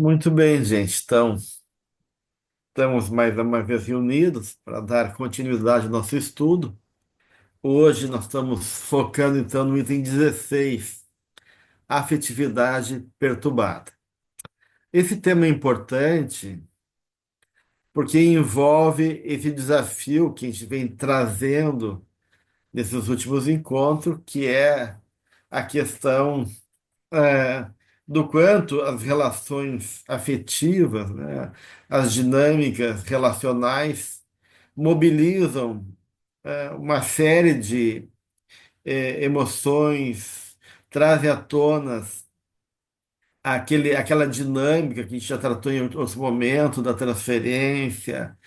Muito bem, gente. Então, estamos mais uma vez reunidos para dar continuidade ao nosso estudo. Hoje nós estamos focando então no item 16, afetividade perturbada. Esse tema é importante porque envolve esse desafio que a gente vem trazendo nesses últimos encontros, que é a questão é, do quanto as relações afetivas, né, as dinâmicas relacionais mobilizam uma série de emoções, trazem à tona aquela dinâmica que a gente já tratou em outros momentos, da transferência,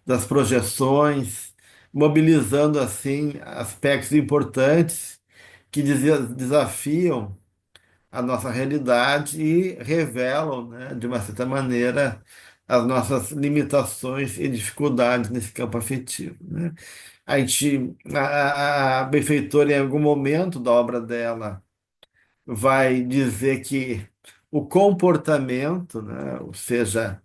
das projeções, mobilizando assim aspectos importantes que desafiam a nossa realidade e revelam, né, de uma certa maneira, as nossas limitações e dificuldades nesse campo afetivo, né? A benfeitora, em algum momento da obra dela, vai dizer que o comportamento, né, ou seja,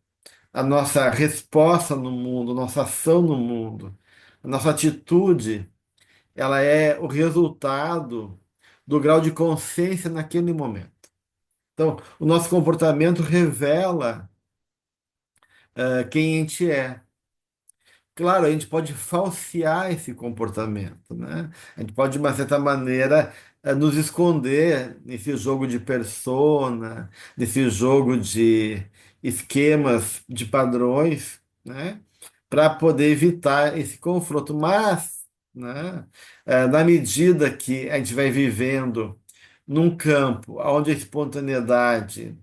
a nossa resposta no mundo, nossa ação no mundo, a nossa atitude, ela é o resultado do grau de consciência naquele momento. Então, o nosso comportamento revela quem a gente é. Claro, a gente pode falsear esse comportamento, né? A gente pode, de uma certa maneira, nos esconder nesse jogo de persona, nesse jogo de esquemas, de padrões, né? Para poder evitar esse confronto. Mas, né, na medida que a gente vai vivendo num campo onde a espontaneidade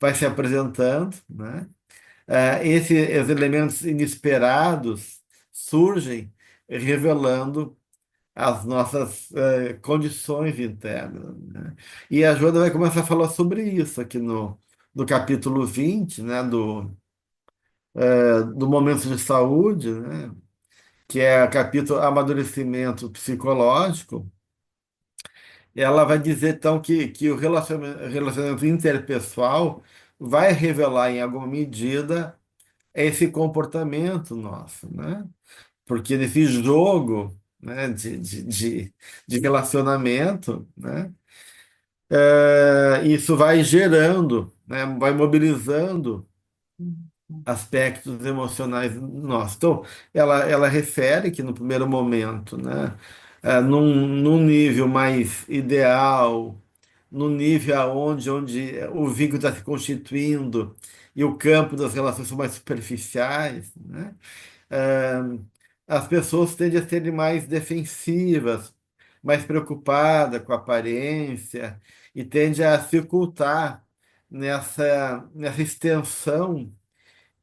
vai se apresentando, né? Esses elementos inesperados surgem revelando as nossas condições internas, né? E a Joana vai começar a falar sobre isso aqui no capítulo 20, né, do Momento de Saúde, né, que é o capítulo Amadurecimento Psicológico. Ela vai dizer, então, que o relacionamento interpessoal vai revelar, em alguma medida, esse comportamento nosso, né? Porque nesse jogo, né, de relacionamento, né, isso vai gerando, né, vai mobilizando aspectos emocionais nossos. Então, ela refere que no primeiro momento, né, num nível mais ideal, no nível onde o vínculo está se constituindo e o campo das relações são mais superficiais, né? ah, as pessoas tendem a serem mais defensivas, mais preocupadas com a aparência e tendem a se ocultar nessa extensão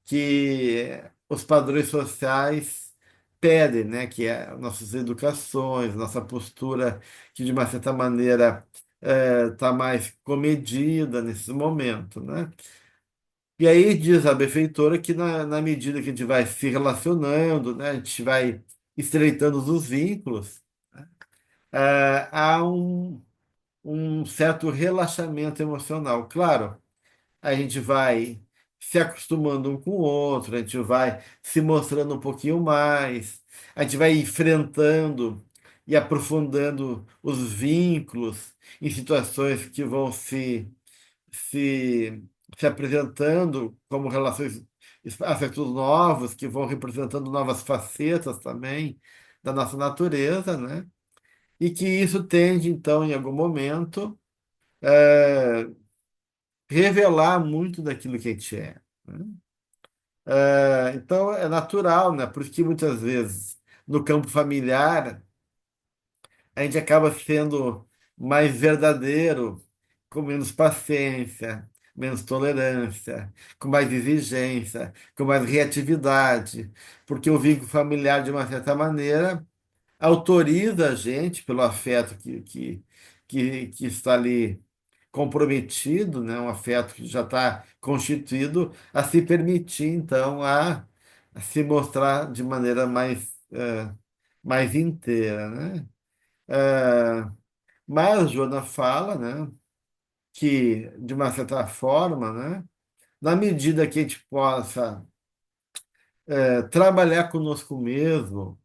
que os padrões sociais pedem, né? Que é nossas educações, nossa postura que de uma certa maneira está mais comedida nesse momento, né? E aí diz a benfeitora que na medida que a gente vai se relacionando, né, a gente vai estreitando os vínculos, há um certo relaxamento emocional. Claro, a gente vai se acostumando um com o outro, a gente vai se mostrando um pouquinho mais, a gente vai enfrentando e aprofundando os vínculos em situações que vão se, se apresentando como relações, afetos novos, que vão representando novas facetas também da nossa natureza, né? E que isso tende, então, em algum momento, eh, revelar muito daquilo que a gente é, né? Então, é natural, né? Por isso que muitas vezes, no campo familiar, a gente acaba sendo mais verdadeiro, com menos paciência, menos tolerância, com mais exigência, com mais reatividade, porque o vínculo familiar, de uma certa maneira, autoriza a gente, pelo afeto que está ali comprometido, né, um afeto que já está constituído, a se permitir, então, a se mostrar de maneira mais inteira, né? Eh, mas Joana fala, né, que, de uma certa forma, né, na medida que a gente possa trabalhar conosco mesmo,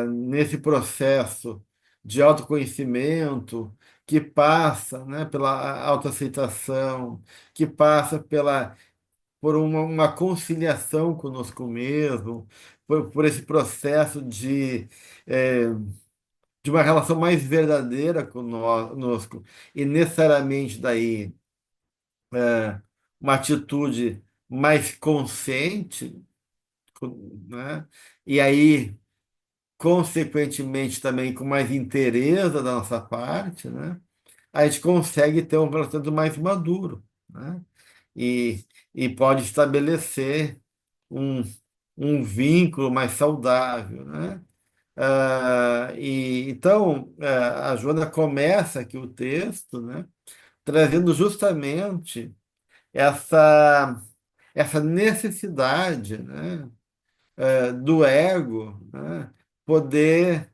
nesse processo de autoconhecimento que passa, né, pela autoaceitação, que passa por uma conciliação conosco mesmo, por esse processo eh, de uma relação mais verdadeira conosco, e necessariamente daí uma atitude mais consciente, né? E aí, consequentemente, também com mais interesse da nossa parte, né? A gente consegue ter um relacionamento mais maduro, né? E, e pode estabelecer um, um vínculo mais saudável, né? Então, a Joana começa aqui o texto, né? Trazendo justamente essa, essa necessidade, né? Do ego, né? Poder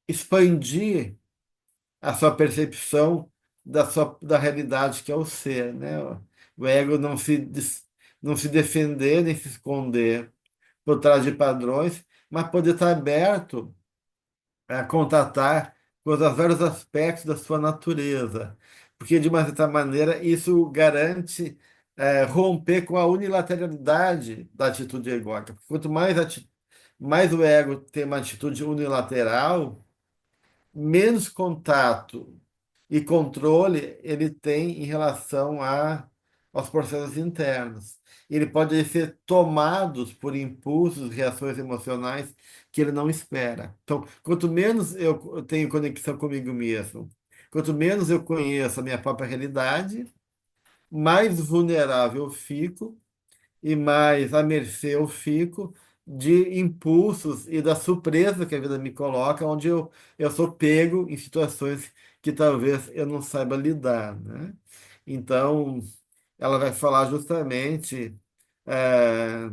expandir a sua percepção da realidade que é o ser, né? O ego não se defender nem se esconder por trás de padrões, mas poder estar aberto a contatar com os vários aspectos da sua natureza, porque de uma certa maneira isso garante romper com a unilateralidade da atitude egóica. Quanto mais o ego tem uma atitude unilateral, menos contato e controle ele tem em relação aos processos internos. Ele pode ser tomado por impulsos, reações emocionais que ele não espera. Então, quanto menos eu tenho conexão comigo mesmo, quanto menos eu conheço a minha própria realidade, mais vulnerável eu fico e mais à mercê eu fico de impulsos e da surpresa que a vida me coloca, onde eu sou pego em situações que talvez eu não saiba lidar, né? Então, ela vai falar justamente é,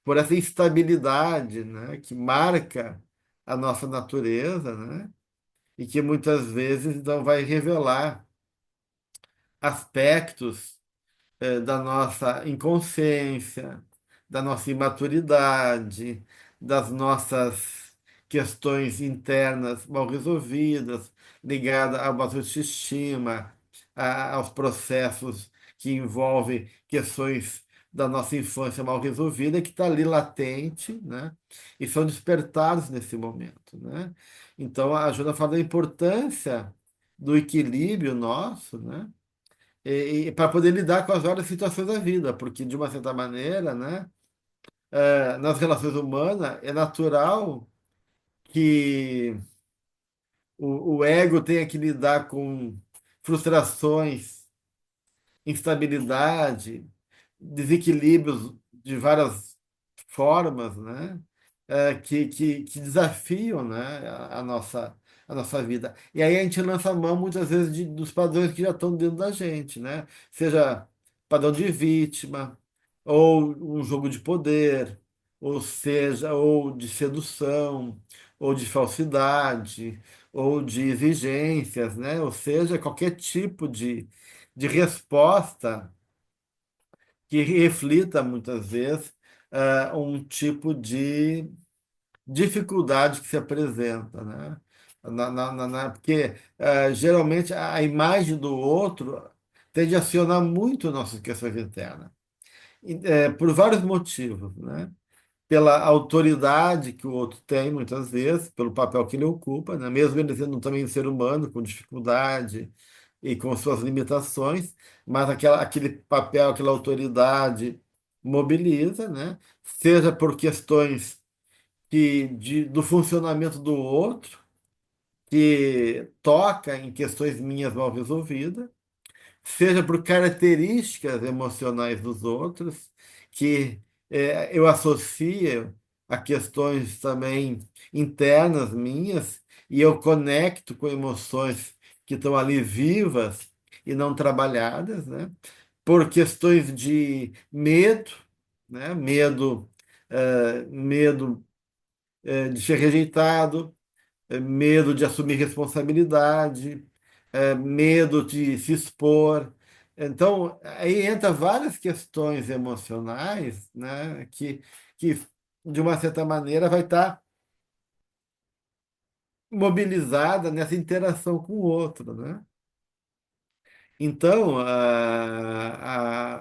por essa instabilidade, né, que marca a nossa natureza, né? E que muitas vezes então vai revelar aspectos da nossa inconsciência, da nossa imaturidade, das nossas questões internas mal resolvidas, ligadas à nossa autoestima, aos processos que envolvem questões da nossa infância mal resolvida, que está ali latente, né? E são despertados nesse momento, né? Então, a Juna fala da importância do equilíbrio nosso, né? Para poder lidar com as várias situações da vida, porque de uma certa maneira, né, nas relações humanas é natural que o ego tenha que lidar com frustrações, instabilidade, desequilíbrios de várias formas, né? Que desafiam, né? A nossa vida. E aí a gente lança a mão muitas vezes dos padrões que já estão dentro da gente, né? Seja padrão de vítima, ou um jogo de poder, ou seja, ou de sedução, ou de falsidade, ou de exigências, né? Ou seja, qualquer tipo de resposta que reflita muitas vezes um tipo de dificuldade que se apresenta, né? Porque geralmente a imagem do outro tende a acionar muito nossas questões internas, por vários motivos, né? Pela autoridade que o outro tem, muitas vezes, pelo papel que ele ocupa, né? Mesmo ele sendo também um ser humano com dificuldade e com suas limitações, mas aquele papel, aquela autoridade mobiliza, né? Seja por questões do funcionamento do outro, que toca em questões minhas mal resolvidas, seja por características emocionais dos outros, que eu associo a questões também internas minhas, e eu conecto com emoções que estão ali vivas e não trabalhadas, né? Por questões de medo, né? Medo de ser rejeitado, medo de assumir responsabilidade, medo de se expor, Então, aí entra várias questões emocionais, né, que de uma certa maneira vai estar mobilizada nessa interação com o outro, né? Então,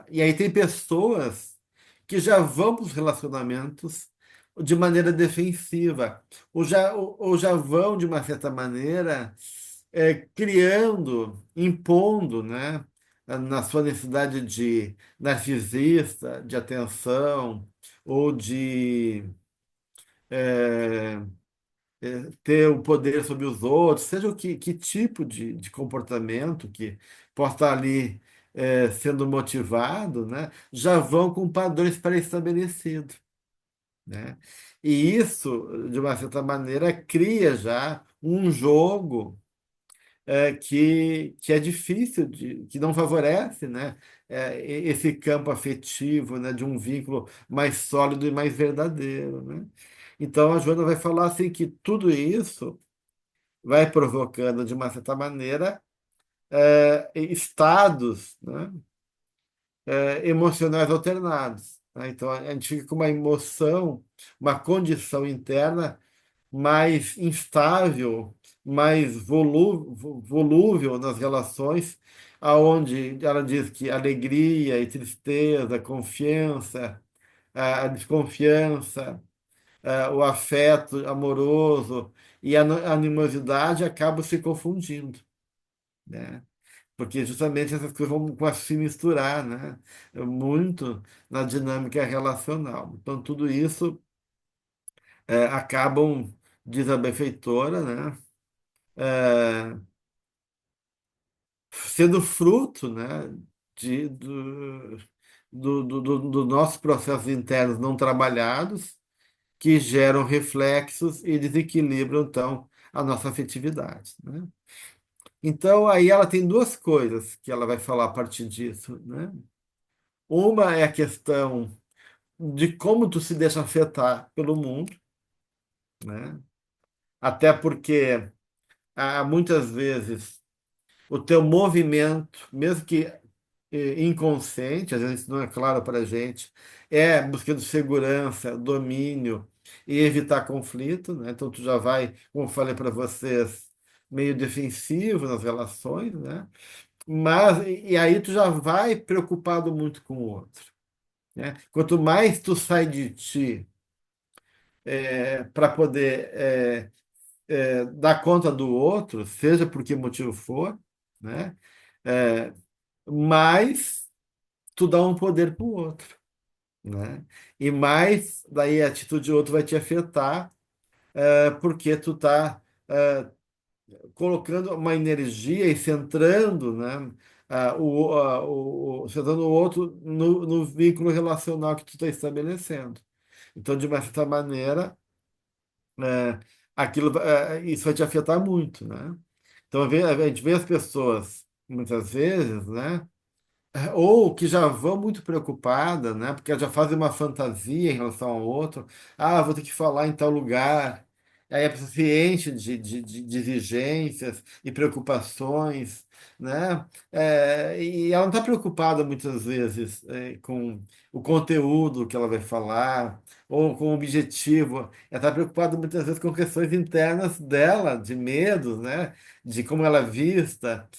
e aí tem pessoas que já vão para os relacionamentos de maneira defensiva, ou já vão, de uma certa maneira, criando, impondo, né, na sua necessidade de narcisista, de atenção, ou de eh, ter o poder sobre os outros, seja que tipo de comportamento que possa estar ali sendo motivado, né, já vão com padrões pré-estabelecidos, né? E isso, de uma certa maneira, cria já um jogo que é difícil, que não favorece, né, esse campo afetivo, né, de um vínculo mais sólido e mais verdadeiro, né? Então a Joana vai falar assim que tudo isso vai provocando, de uma certa maneira, estados, né, emocionais alternados, né? Então a gente fica com uma emoção, uma condição interna mais instável, mais volúvel nas relações, aonde ela diz que alegria e tristeza, confiança, a desconfiança, o afeto amoroso e a animosidade acabam se confundindo, né? Porque justamente essas coisas vão começar a se misturar, né? Muito na dinâmica relacional. Então, tudo isso acabam, diz a benfeitora, né? É, sendo fruto, né? De, do nossos processos internos não trabalhados que geram reflexos e desequilibram, então, a nossa afetividade, né? Então, aí ela tem duas coisas que ela vai falar a partir disso, né? Uma é a questão de como tu se deixa afetar pelo mundo, né? Até porque muitas vezes o teu movimento, mesmo que inconsciente, às vezes não é claro para a gente, é buscando segurança, domínio e evitar conflito, né? Então tu já vai, como eu falei para vocês, meio defensivo nas relações, né? Mas e aí tu já vai preocupado muito com o outro, né? Quanto mais tu sai de ti para poder dar conta do outro, seja por que motivo for, né? É, mais tu dá um poder para o outro, né? E mais daí a atitude do outro vai te afetar, porque tu tá colocando uma energia e centrando, né? Centrando o outro no vínculo relacional que tu está estabelecendo. Então, de uma certa maneira, é, isso vai te afetar muito, né? Então, a gente vê as pessoas, muitas vezes, né? Ou que já vão muito preocupada, né? Porque já fazem uma fantasia em relação ao outro. Ah, vou ter que falar em tal lugar. Aí a pessoa se enche de exigências e preocupações, né? E ela não está preocupada muitas vezes com o conteúdo que ela vai falar ou com o objetivo. Ela está preocupada muitas vezes com questões internas dela, de medos, né? De como ela é vista,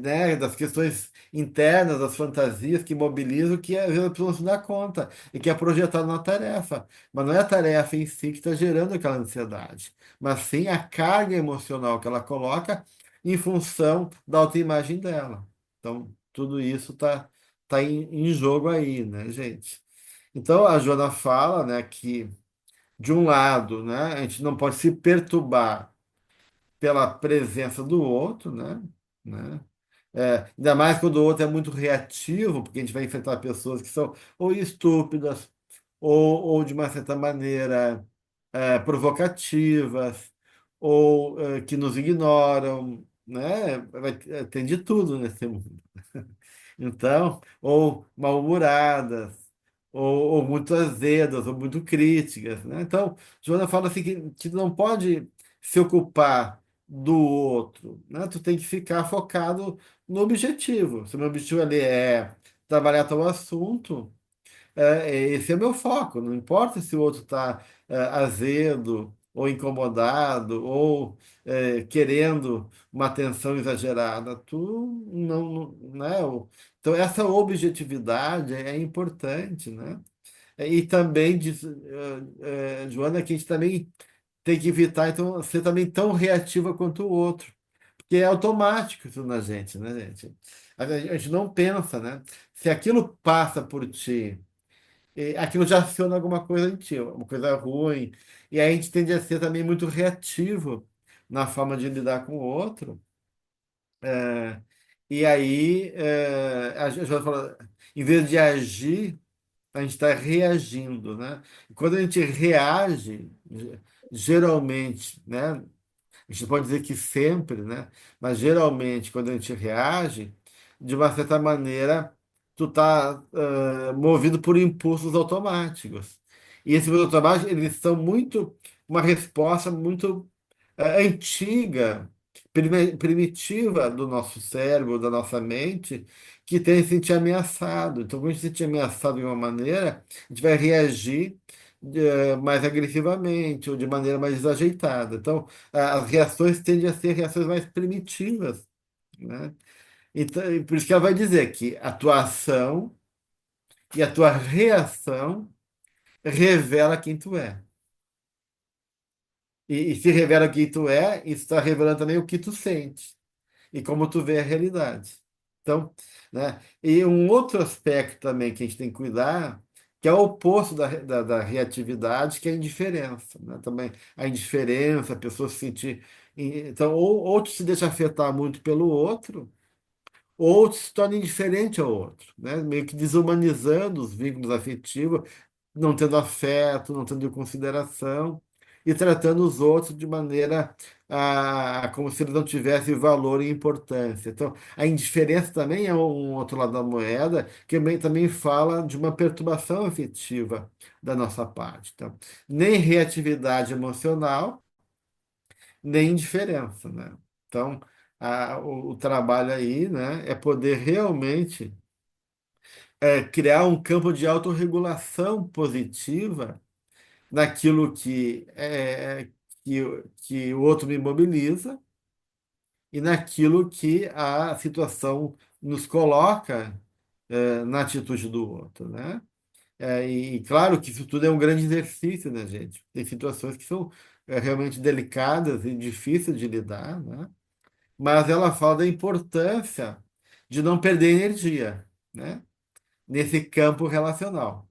né? Das questões internas, das fantasias que mobilizam, que às vezes a pessoa não se dá conta e que é projetado na tarefa. Mas não é a tarefa em si que está gerando aquela ansiedade, mas sim a carga emocional que ela coloca em função da autoimagem dela. Então, tudo isso tá em jogo aí, né, gente? Então, a Joana fala, né, que, de um lado, né, a gente não pode se perturbar pela presença do outro, né? Ainda mais quando o outro é muito reativo, porque a gente vai enfrentar pessoas que são ou estúpidas, ou de uma certa maneira provocativas, ou que nos ignoram, né? Tem de tudo nesse mundo. Então, ou mal-humoradas, ou muito azedas, ou muito críticas, né? Então, Joana fala assim que não pode se ocupar do outro, né? Tu tem que ficar focado no objetivo. Se o meu objetivo ali é trabalhar tal assunto, esse é meu foco. Não importa se o outro está azedo ou incomodado ou querendo uma atenção exagerada. Tu né? Então essa objetividade é importante, né? E também diz, Joana, que a gente também tem que evitar então ser também tão reativa quanto o outro, porque é automático isso na gente, né, gente? A gente não pensa, né? Se aquilo passa por ti, aquilo já aciona alguma coisa em ti, uma coisa ruim, e aí a gente tende a ser também muito reativo na forma de lidar com o outro. é, e aí a gente vai falar, em vez de agir, a gente está reagindo, né? E quando a gente reage, geralmente, né? A gente pode dizer que sempre, né? Mas geralmente, quando a gente reage, de uma certa maneira, tu tá movido por impulsos automáticos. E esses impulsos automáticos, eles são muito uma resposta muito antiga, primitiva do nosso cérebro, da nossa mente, que tem se sentir ameaçado. Então, quando a gente se sentir ameaçado de uma maneira, a gente vai reagir mais agressivamente ou de maneira mais desajeitada. Então, as reações tendem a ser reações mais primitivas, né? Então, e por isso que ela vai dizer que a tua ação e a tua reação revela quem tu é. E se revela quem tu é, isso está revelando também o que tu sente e como tu vê a realidade. Então, né? E um outro aspecto também que a gente tem que cuidar, que é o oposto da reatividade, que é a indiferença, né? Também a indiferença, a pessoa se sentir. Então, ou tu se deixa afetar muito pelo outro, ou tu se torna indiferente ao outro, né? Meio que desumanizando os vínculos afetivos, não tendo afeto, não tendo consideração e tratando os outros de maneira como se eles não tivessem valor e importância. Então, a indiferença também é um outro lado da moeda, que também fala de uma perturbação afetiva da nossa parte. Então, nem reatividade emocional, nem indiferença, né? Então, o trabalho aí, né, é poder realmente criar um campo de autorregulação positiva naquilo que o outro me mobiliza e naquilo que a situação nos coloca na atitude do outro, né? E claro que isso tudo é um grande exercício, né, gente? Tem situações que são realmente delicadas e difíceis de lidar, né? Mas ela fala da importância de não perder energia, né? Nesse campo relacional,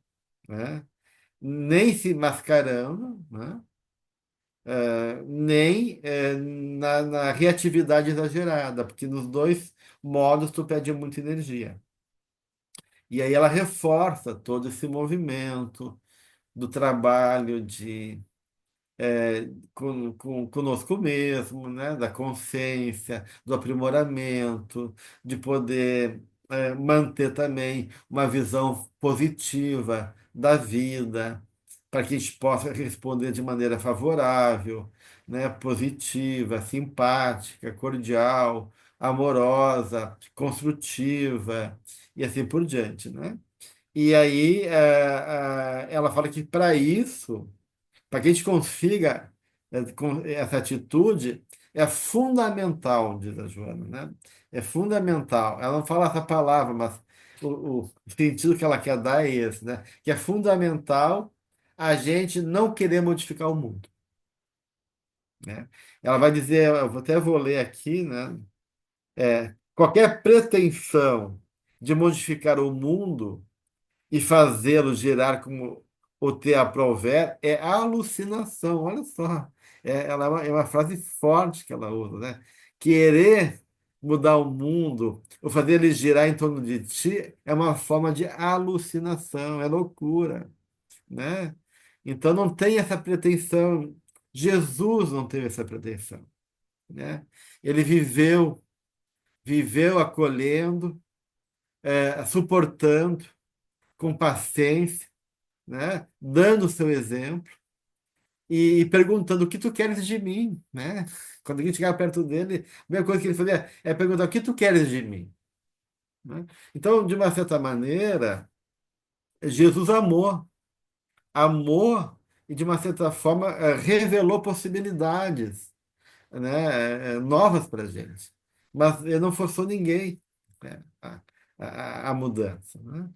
né? Nem se mascarando, né? Nem na reatividade exagerada, porque nos dois modos tu perde muita energia. E aí ela reforça todo esse movimento do trabalho conosco mesmo, né? Da consciência, do aprimoramento, de poder manter também uma visão positiva da vida, para que a gente possa responder de maneira favorável, né? Positiva, simpática, cordial, amorosa, construtiva e assim por diante, né? E aí ela fala que para isso para que a gente consiga com essa atitude, é fundamental, diz a Joana, né? É fundamental. Ela não fala essa palavra, mas o sentido que ela quer dar é esse, né? Que é fundamental a gente não querer modificar o mundo, né? Ela vai dizer, até vou ler aqui, né? Qualquer pretensão de modificar o mundo e fazê-lo girar como o te aprouver é alucinação. Olha só, ela é uma frase forte que ela usa, né? Querer mudar o mundo ou fazer ele girar em torno de ti é uma forma de alucinação, é loucura, né? Então não tem essa pretensão. Jesus não teve essa pretensão, né? Ele viveu acolhendo, suportando, com paciência, né? Dando o seu exemplo e perguntando o que tu queres de mim, né? Quando a gente chegava perto dele, a primeira coisa que ele fazia é perguntar o que tu queres de mim, né? Então, de uma certa maneira, Jesus amou e de uma certa forma revelou possibilidades, né, novas para a gente. Mas ele não forçou ninguém, né, a mudança, né?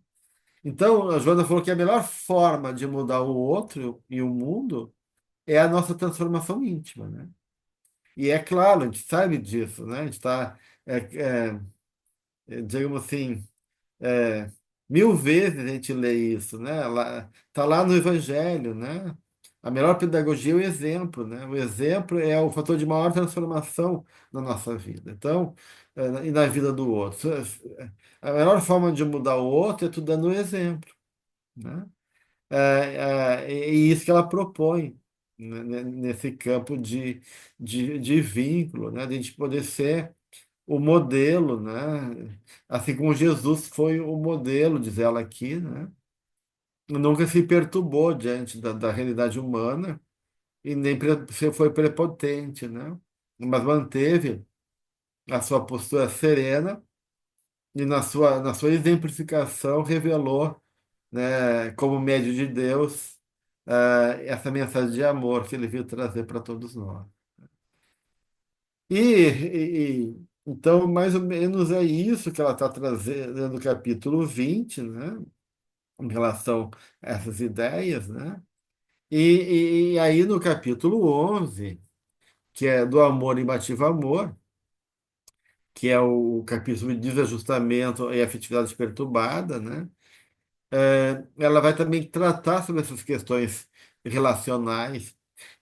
Então, a Joana falou que a melhor forma de mudar o outro e o mundo é a nossa transformação íntima, né? E é claro, a gente sabe disso, né? A gente está, digamos assim, é, mil vezes a gente lê isso, né? Lá, tá lá no Evangelho, né? A melhor pedagogia é o exemplo, né? O exemplo é o fator de maior transformação na nossa vida. Então, e na vida do outro. A melhor forma de mudar o outro é tu dando o exemplo, né? E isso que ela propõe, né, nesse campo de vínculo, né? De a gente poder ser o modelo, né? Assim como Jesus foi o modelo, diz ela aqui, né? Nunca se perturbou diante da realidade humana e nem se foi prepotente, né? Mas manteve a sua postura serena e na sua exemplificação revelou, né, como médio de Deus, essa mensagem de amor que ele veio trazer para todos nós. Então, mais ou menos é isso que ela está trazendo no capítulo 20, né, em relação a essas ideias, né? E aí no capítulo 11, que é do amor imbatível amor, que é o capítulo de desajustamento e afetividade perturbada, né? Ela vai também tratar sobre essas questões relacionais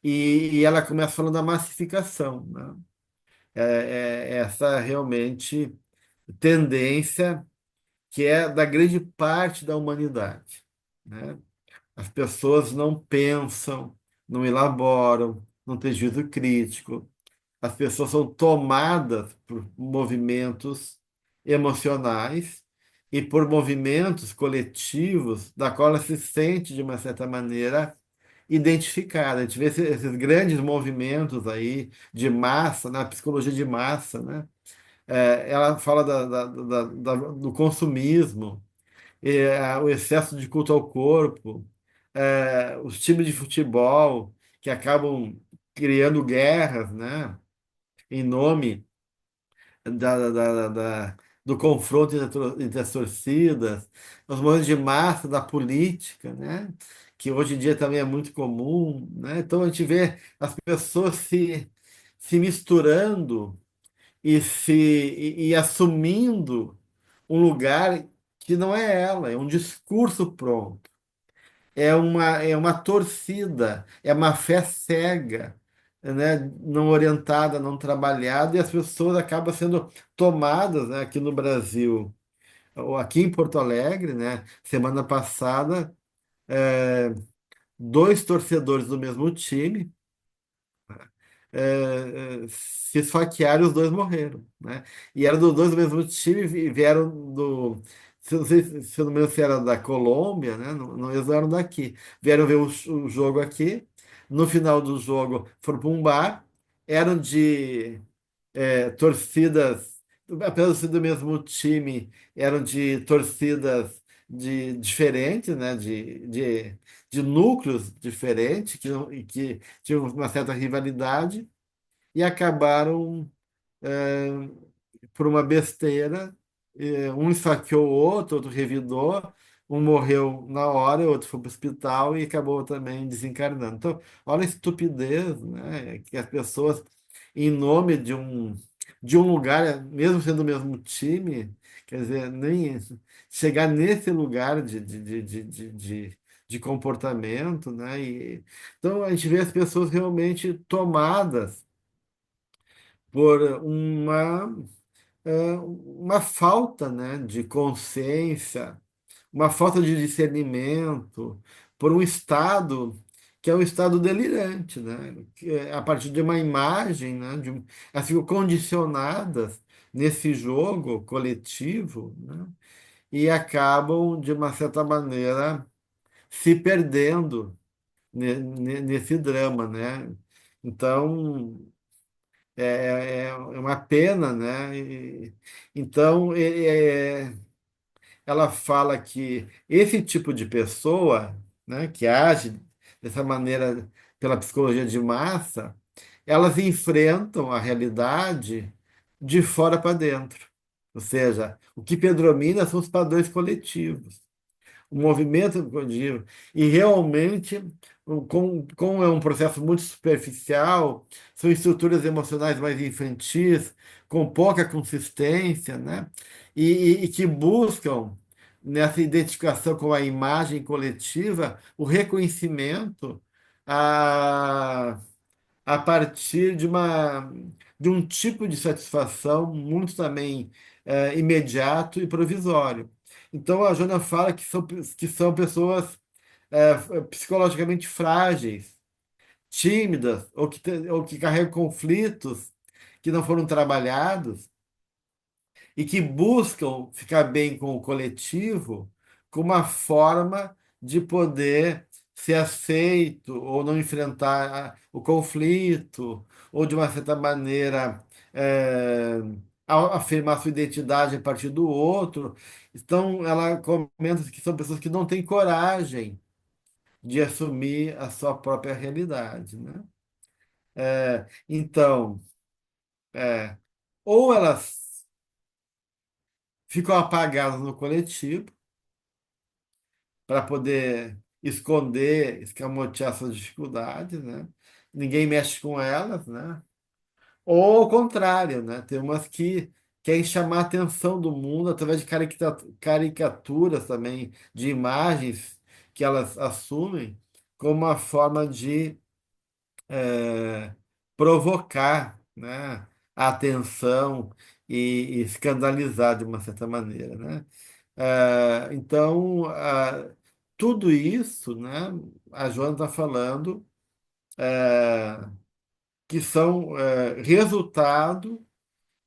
e ela começa falando da massificação, né? Essa realmente tendência que é da grande parte da humanidade, né? As pessoas não pensam, não elaboram, não têm juízo crítico. As pessoas são tomadas por movimentos emocionais e por movimentos coletivos da qual ela se sente, de uma certa maneira, identificada. A gente vê esses grandes movimentos aí de massa, na psicologia de massa, né? Ela fala do consumismo, o excesso de culto ao corpo, os times de futebol que acabam criando guerras, né? Em nome do confronto entre as torcidas, os movimentos de massa da política, né? Que hoje em dia também é muito comum, né? Então a gente vê as pessoas se misturando e assumindo um lugar que não é ela, é um discurso pronto, é uma torcida, é uma fé cega, né? Não orientada, não trabalhada, e as pessoas acabam sendo tomadas, né? Aqui no Brasil, ou aqui em Porto Alegre, né? Semana passada, dois torcedores do mesmo time se esfaquearam e os dois morreram, né? E eram dos dois do mesmo time e vieram do. Não sei se eu não me lembro se era da Colômbia, né? Não, não, eles não eram daqui. Vieram ver o jogo aqui. No final do jogo foram para um bar. Eram de torcidas, apesar de ser do mesmo time, eram de torcidas diferentes, né? De núcleos diferentes, que tinham uma certa rivalidade e acabaram, é, por uma besteira, um esfaqueou o outro, outro revidou, um morreu na hora, o outro foi para o hospital e acabou também desencarnando. Então, olha a estupidez, né? Que as pessoas, em nome de um lugar, mesmo sendo o mesmo time, quer dizer, nem chegar nesse lugar de comportamento, né? Então, a gente vê as pessoas realmente tomadas por uma falta, né, de consciência, uma falta de discernimento, por um estado que é um estado delirante, né, que é a partir de uma imagem, né, elas ficam condicionadas nesse jogo coletivo, né, e acabam, de uma certa maneira, se perdendo nesse drama, né? Então, é uma pena, né? Então, ela fala que esse tipo de pessoa, né, que age dessa maneira pela psicologia de massa, elas enfrentam a realidade de fora para dentro. Ou seja, o que predomina são os padrões coletivos, o movimento contínuo. E realmente, como é um processo muito superficial, são estruturas emocionais mais infantis, com pouca consistência, né? E que buscam, nessa identificação com a imagem coletiva, o reconhecimento a, a partir de um tipo de satisfação muito também imediato e provisório. Então, a Jona fala que são pessoas psicologicamente frágeis, tímidas, ou que carregam conflitos que não foram trabalhados e que buscam ficar bem com o coletivo como uma forma de poder ser aceito ou não enfrentar o conflito, ou de uma certa maneira é, afirmar sua identidade a partir do outro. Então, ela comenta que são pessoas que não têm coragem de assumir a sua própria realidade, né? Então, é, ou elas ficam apagadas no coletivo, para poder esconder, escamotear suas dificuldades, né? Ninguém mexe com elas, né? Ou ao contrário, né? Tem umas que querem chamar a atenção do mundo através de caricaturas também, de imagens que elas assumem como uma forma de provocar, né, a atenção e escandalizar de uma certa maneira, né? Então, tudo isso, né, a Joana está falando que são resultado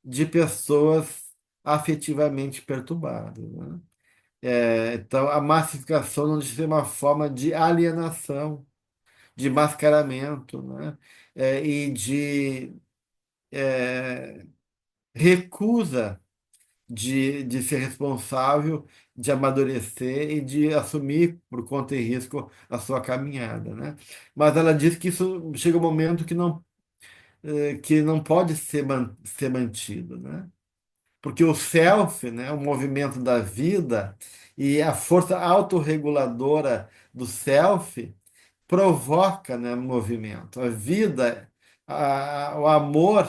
de pessoas afetivamente perturbadas, né? Então, a massificação não deixa de ser uma forma de alienação, de mascaramento, né? E de recusa de ser responsável, de amadurecer e de assumir por conta e risco a sua caminhada, né? Mas ela diz que isso chega um momento que não pode ser mantido, né? Porque o self, né, o movimento da vida e a força autorreguladora do self provoca, né, movimento. A vida, o amor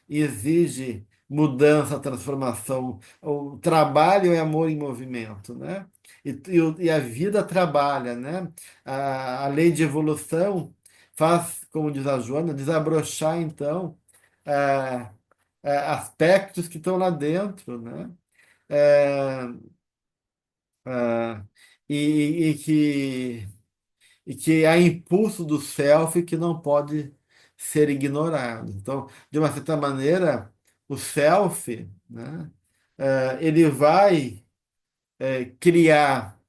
exige mudança, transformação. O trabalho é amor em movimento, né? E a vida trabalha, né? A lei de evolução faz, como diz a Joana, desabrochar, então, eh, aspectos que estão lá dentro, né? Eh, ah, e, e que e que há impulso do self que não pode ser ignorado. Então, de uma certa maneira, o self, né, ele vai criar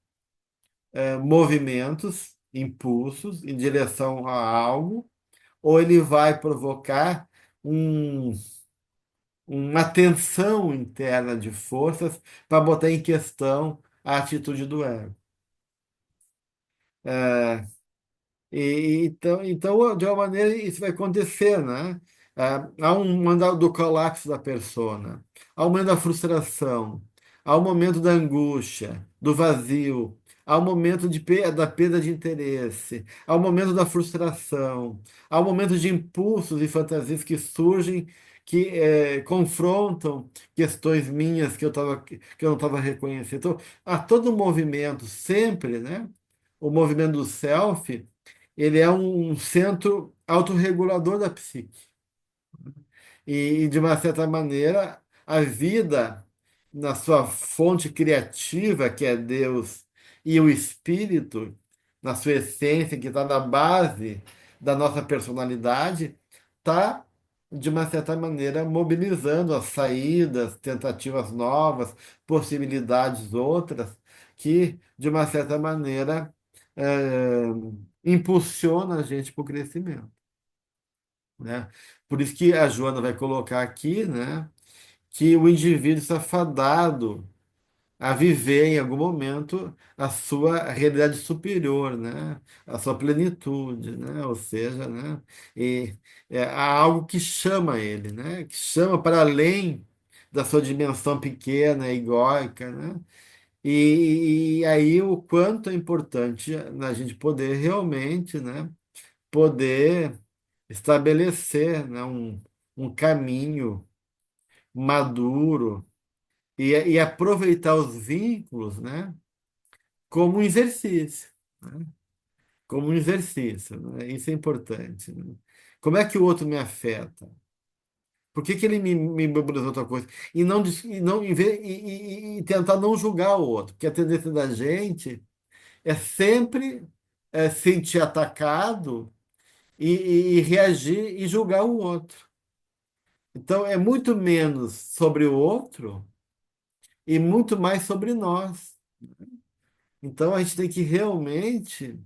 movimentos, impulsos em direção a algo, ou ele vai provocar um, uma tensão interna de forças para botar em questão a atitude do ego. Então, de alguma maneira, isso vai acontecer, né? Há um momento do colapso da persona, há um momento da frustração, há um momento da angústia, do vazio, há um momento da perda de interesse, há um momento da frustração, há um momento de impulsos e fantasias que surgem, que confrontam questões minhas que eu não estava reconhecendo. Então, há todo um movimento, sempre, né? O movimento do self ele é um centro autorregulador da psique. De uma certa maneira, a vida, na sua fonte criativa, que é Deus, e o espírito, na sua essência, que está na base da nossa personalidade, está, de uma certa maneira, mobilizando as saídas, tentativas novas, possibilidades outras, que, de uma certa maneira, é, impulsiona a gente para o crescimento, né? Por isso que a Joana vai colocar aqui, né, que o indivíduo está fadado a viver em algum momento a sua realidade superior, né? A sua plenitude, né? Ou seja, né? E há algo que chama ele, né? Que chama para além da sua dimensão pequena, egóica, né? E aí o quanto é importante a gente poder realmente, né? Poder estabelecer, né? Um caminho maduro e aproveitar os vínculos, né? Como um exercício, né? Como um exercício, né? Isso é importante, né? Como é que o outro me afeta? Por que que ele me mobilizou outra coisa? E não e tentar não julgar o outro, porque a tendência da gente é sempre sentir atacado e reagir e julgar o outro. Então é muito menos sobre o outro e muito mais sobre nós. Então a gente tem que realmente.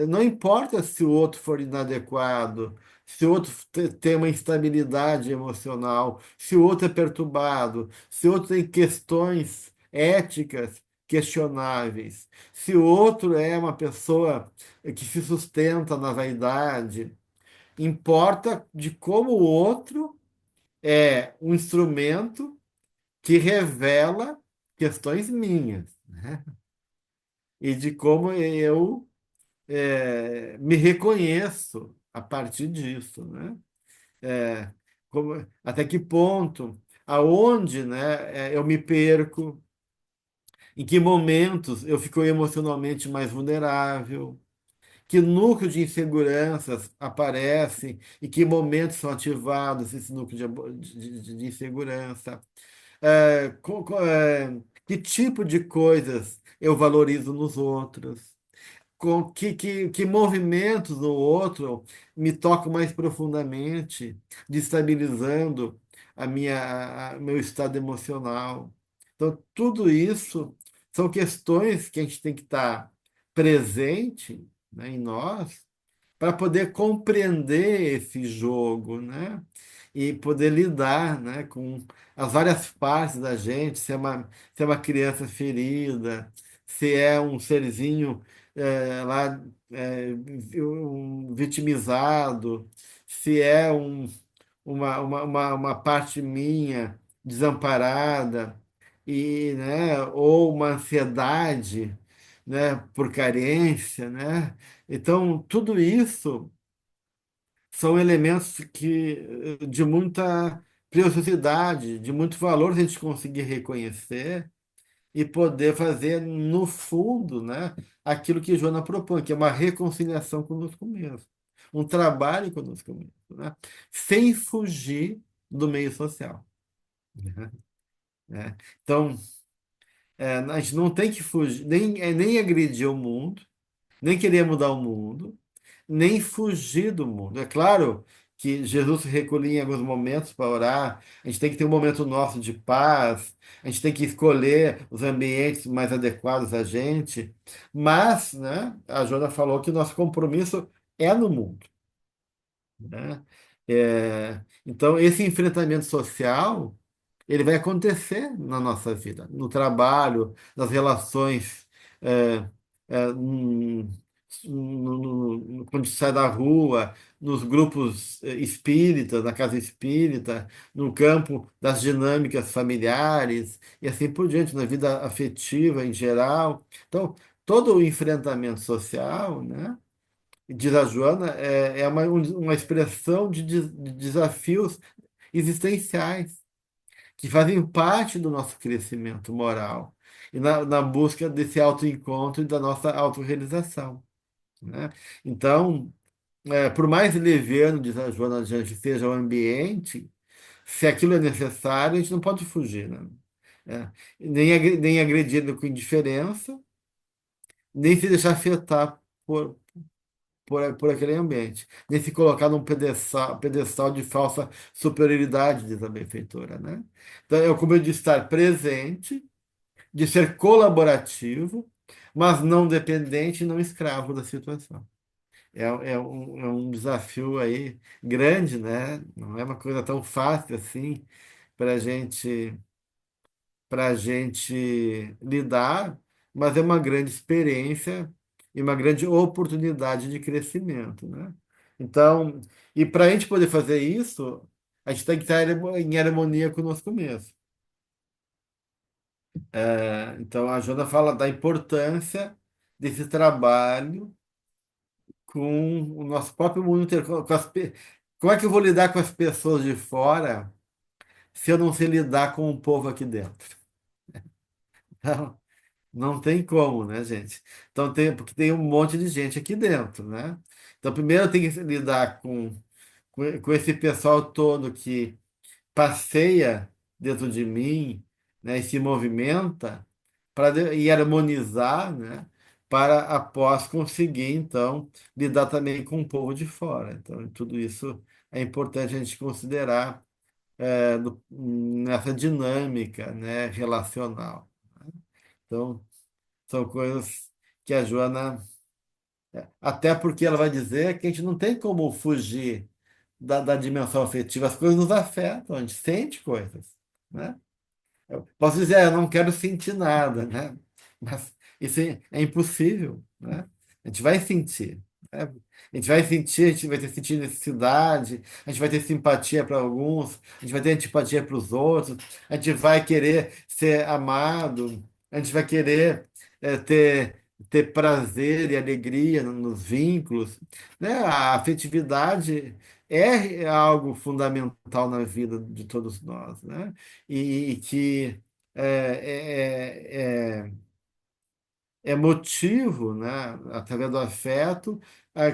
Não importa se o outro for inadequado, se o outro tem uma instabilidade emocional, se o outro é perturbado, se o outro tem questões éticas questionáveis, se o outro é uma pessoa que se sustenta na vaidade. Importa de como o outro é um instrumento que revela questões minhas, né? E de como eu me reconheço a partir disso, né? Até que ponto, aonde, né, eu me perco, em que momentos eu fico emocionalmente mais vulnerável, que núcleo de inseguranças aparecem e que momentos são ativados esse núcleo de insegurança. Que tipo de coisas eu valorizo nos outros? Que movimentos no outro me tocam mais profundamente, destabilizando meu estado emocional. Então, tudo isso são questões que a gente tem que estar presente, né, em nós para poder compreender esse jogo, né? E poder lidar, né, com as várias partes da gente, se é uma criança ferida, se é um serzinho lá vitimizado, se é uma parte minha desamparada, né, ou uma ansiedade, né, por carência, né? Então, tudo isso são elementos de muita preciosidade, de muito valor a gente conseguir reconhecer e poder fazer, no fundo, né, aquilo que Joana propõe, que é uma reconciliação conosco mesmo, um trabalho conosco mesmo, né, sem fugir do meio social, né? Então, a gente não tem que fugir, nem agredir o mundo, nem querer mudar o mundo, nem fugir do mundo. É claro que Jesus se recolhia em alguns momentos para orar, a gente tem que ter um momento nosso de paz, a gente tem que escolher os ambientes mais adequados a gente, mas, né, a Joana falou que o nosso compromisso é no mundo, né? Então, esse enfrentamento social, ele vai acontecer na nossa vida, no trabalho, nas relações, é, quando sai da rua, nos grupos espíritas, na casa espírita, no campo das dinâmicas familiares e assim por diante, na vida afetiva em geral. Então, todo o enfrentamento social, né? Diz a Joana, é uma expressão de desafios existenciais que fazem parte do nosso crescimento moral e na busca desse autoencontro e da nossa autorrealização, né? Então, por mais leviano, diz a Joana de Anjos, seja o ambiente, se aquilo é necessário, a gente não pode fugir, né? Nem agredi-lo com indiferença, nem se deixar afetar por aquele ambiente, nem se colocar num pedestal de falsa superioridade, diz a benfeitora, né? Então, é como de estar presente, de ser colaborativo, mas não dependente e não escravo da situação. É um desafio aí grande, né? Não é uma coisa tão fácil assim para gente lidar, mas é uma grande experiência e uma grande oportunidade de crescimento, né? Então, e para a gente poder fazer isso, a gente tem que estar em harmonia conosco mesmo. Então, a Jona fala da importância desse trabalho com o nosso próprio mundo inteiro. Como é que eu vou lidar com as pessoas de fora se eu não sei lidar com o povo aqui dentro? Então, não tem como, né, gente? Então, porque tem um monte de gente aqui dentro, né? Então, primeiro eu tenho que lidar com esse pessoal todo que passeia dentro de mim, né, e se movimenta e harmonizar, né, para após conseguir, então, lidar também com o povo de fora. Então, tudo isso é importante a gente considerar nessa dinâmica, né, relacional. Então, são coisas que a Joana, até porque ela vai dizer que a gente não tem como fugir da dimensão afetiva, as coisas nos afetam, a gente sente coisas, né? Eu posso dizer, eu não quero sentir nada, né? Mas isso é impossível, né? A gente vai sentir, né? A gente vai sentir, a gente vai ter sentir necessidade, a gente vai ter simpatia para alguns, a gente vai ter antipatia para os outros, a gente vai querer ser amado, a gente vai querer ter prazer e alegria nos vínculos, né? A afetividade é algo fundamental na vida de todos nós, né? E que é, é motivo, né, através do afeto,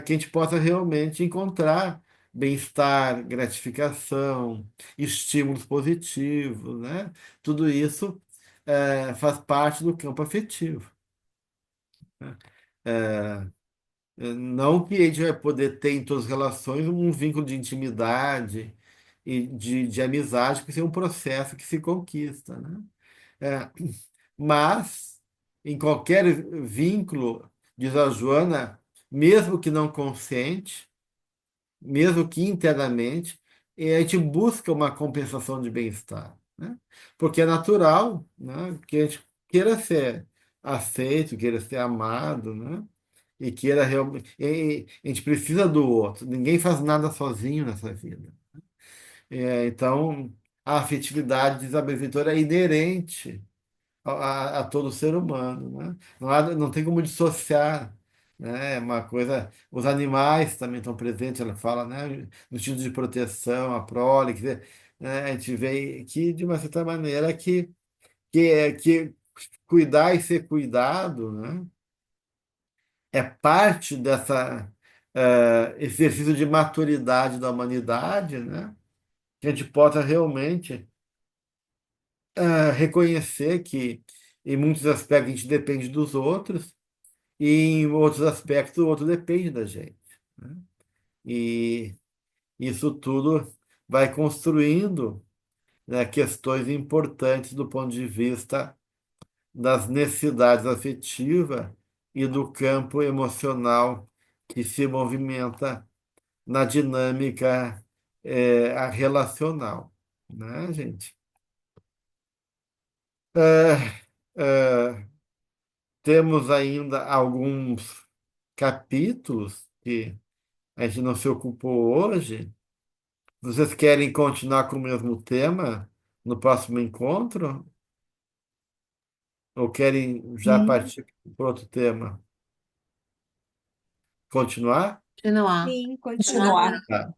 que a gente possa realmente encontrar bem-estar, gratificação, estímulos positivos, né? Tudo isso faz parte do campo afetivo, né? Não que a gente vai poder ter em todas as relações um vínculo de intimidade e de amizade, porque isso é um processo que se conquista, né? É, mas, em qualquer vínculo, diz a Joana, mesmo que não consciente, mesmo que internamente, a gente busca uma compensação de bem-estar, né? Porque é natural, né, que a gente queira ser aceito, queira ser amado, né? E queira realmente. A gente precisa do outro. Ninguém faz nada sozinho nessa vida. Então, a afetividade, diz a benfeitora, é inerente a todo ser humano, né? Não tem como dissociar, né? É uma coisa. Os animais também estão presentes, ela fala, né? No sentido de proteção, a prole, quer dizer, né? A gente vê que, de uma certa maneira, que cuidar e ser cuidado, né? É parte dessa exercício de maturidade da humanidade, né? Que a gente possa realmente reconhecer que, em muitos aspectos, a gente depende dos outros, e em outros aspectos, o outro depende da gente, né? E isso tudo vai construindo, né, questões importantes do ponto de vista das necessidades afetivas e do campo emocional que se movimenta na dinâmica a relacional, né, gente? É, é, temos ainda alguns capítulos que a gente não se ocupou hoje. Vocês querem continuar com o mesmo tema no próximo encontro? Ou querem já Sim, partir para outro tema? Continuar? Continuar. sim, continuar. Continuar. Tá,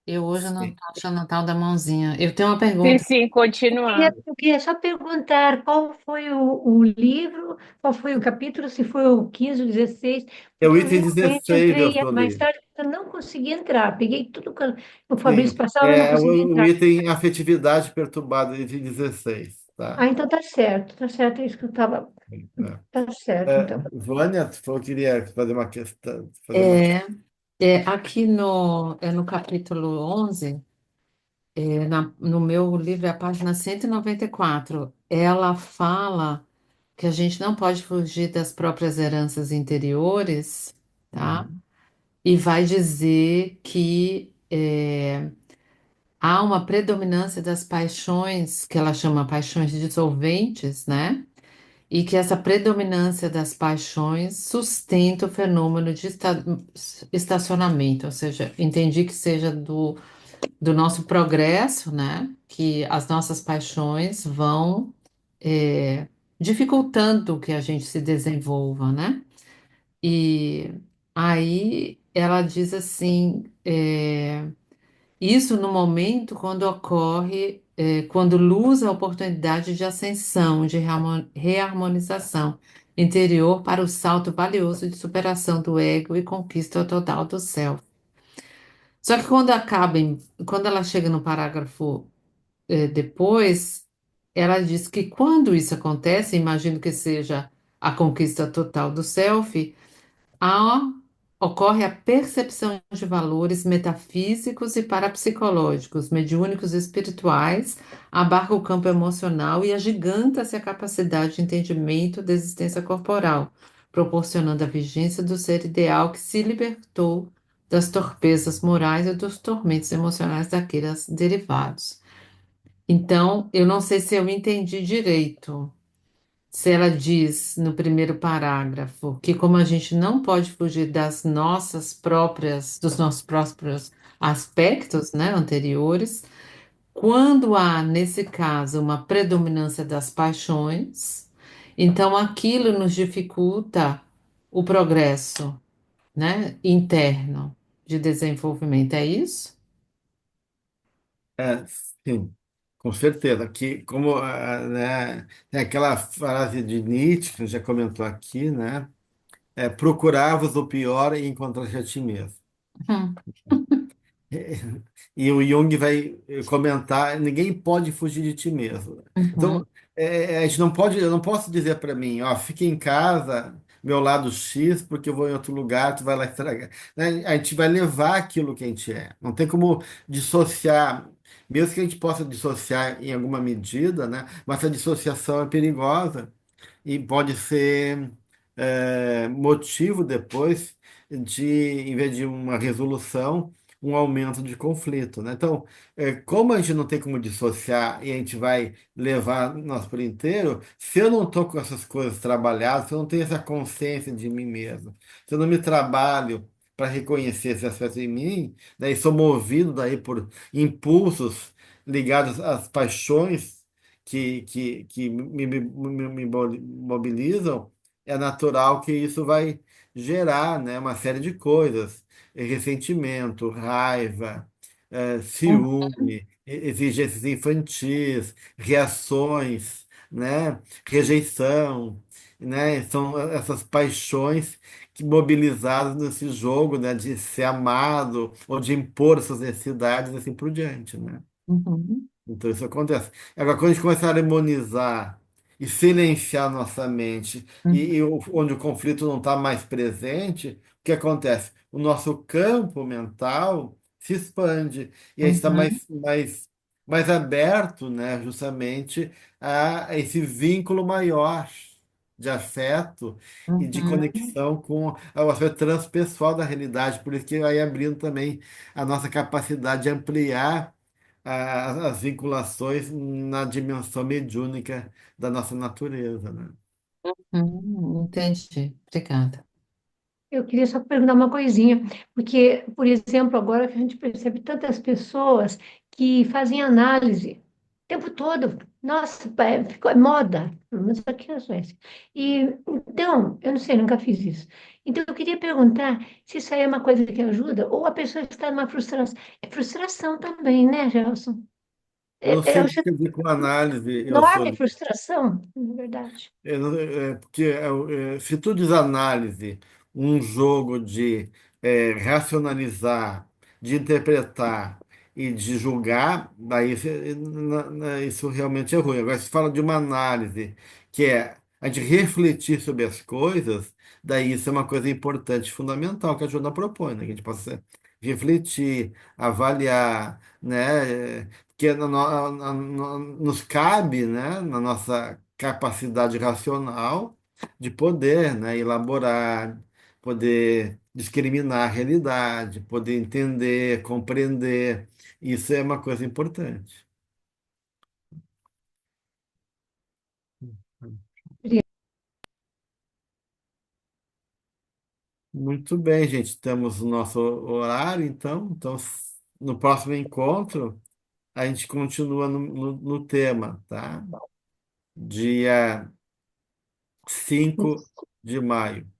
Eu hoje não sim. estou achando o tal da mãozinha. Eu tenho uma Sim, pergunta. sim, continuar. Eu queria só perguntar qual foi o livro, qual foi o capítulo, se foi o 15 ou 16, É o porque eu item realmente 16 eu entrei estou mais lendo. tarde, eu não consegui entrar. Peguei tudo que o Sim, Fabrício passava, eu não é consegui o entrar. item afetividade perturbada, item 16, Ah, tá? então tá certo, é isso que eu estava. Tá certo, então. Vânia, tu falou que queria fazer uma questão, É, aqui no capítulo 11, no meu livro, é a página 194, ela fala. que a gente não pode fugir das próprias heranças interiores, tá? Uhum. E vai dizer que há uma predominância das paixões, que ela chama paixões dissolventes, né? E que essa predominância das paixões sustenta o fenômeno de estacionamento, ou seja, entendi que seja do nosso progresso, né? Que as nossas paixões vão dificultando que a gente se desenvolva, né? E aí ela diz assim, isso no momento quando ocorre, quando luz a oportunidade de ascensão, de reharmonização interior para o salto valioso de superação do ego e conquista total do self. Só que quando ela chega no parágrafo depois, ela diz que quando isso acontece, imagino que seja a conquista total do self, há, ocorre a percepção de valores metafísicos e parapsicológicos, mediúnicos e espirituais, abarca o campo emocional e agiganta-se a capacidade de entendimento da existência corporal, proporcionando a vigência do ser ideal que se libertou das torpezas morais e dos tormentos emocionais daqueles derivados. Então, eu não sei se eu entendi direito. Se ela diz no primeiro parágrafo que como a gente não pode fugir dos nossos próprios aspectos, né, anteriores, quando há, nesse caso, uma predominância das paixões, então aquilo nos dificulta o progresso, né, interno de desenvolvimento. É isso? É, sim, com certeza. Que, como né, tem aquela frase de Nietzsche, que a gente já comentou aqui, né? Procuravas o pior e encontraste a ti mesmo. Uhum, E o Jung vai comentar, ninguém pode fugir de ti mesmo. uhum, Então, a gente não pode, eu não posso dizer para mim, ó, fique em casa, meu lado X, porque eu vou em outro lugar, tu vai lá estragar. Né? A gente vai levar aquilo que a gente é. Não tem como dissociar, mesmo que a gente possa dissociar em alguma medida, né? Mas a dissociação é perigosa e pode ser motivo depois de, em vez de uma resolução, um aumento de conflito, né? Então, como a gente não tem como dissociar e a gente vai levar nós por inteiro, se eu não estou com essas coisas trabalhadas, se eu não tenho essa consciência de mim mesmo, se eu não me trabalho para reconhecer esse aspecto em mim, daí sou movido daí por impulsos ligados às paixões que me mobilizam, é natural que isso vai gerar, né, uma série de coisas, ressentimento, raiva, ciúme, exigências infantis, reações, né, rejeição, né, são essas paixões que mobilizadas nesse jogo, né, de ser amado ou de impor suas necessidades e assim por diante, né? uhum, Então isso acontece. Agora, quando a gente começa a harmonizar e silenciar nossa mente, uhum, onde o conflito não está mais presente, o que acontece? O nosso campo mental se expande e a gente está uhum, mais aberto, né, justamente a esse vínculo maior de afeto e de uhum, conexão com o aspecto transpessoal da realidade. Por isso que vai abrindo também a nossa capacidade de ampliar as vinculações na dimensão mediúnica da nossa natureza, né? entendi. Obrigada. Eu queria só perguntar uma coisinha, porque, por exemplo, agora que a gente percebe tantas pessoas que fazem análise o tempo todo, nossa, ficou é moda, pelo menos aqui na Suécia. E então, eu não sei, nunca fiz isso. Então, eu queria perguntar se isso aí é uma coisa que ajuda, ou a pessoa está numa frustração. É frustração também, né, Gelson? Eu não Eu sei o que acho que quer dizer com análise, eu não sou. é frustração, na verdade. Porque se tu diz análise, um jogo de racionalizar, de interpretar e de julgar, daí isso realmente é ruim. Agora, se fala de uma análise, que é a de refletir sobre as coisas, daí isso é uma coisa importante, fundamental, que a Joana propõe, né? Que a gente possa refletir, avaliar, né? Que nos cabe, né, na nossa capacidade racional de poder, né, elaborar, poder discriminar a realidade, poder entender, compreender. Isso é uma coisa importante. Muito bem, gente. Estamos no nosso horário, então. Então, no próximo encontro, a gente continua no tema, tá? Dia 5 de maio.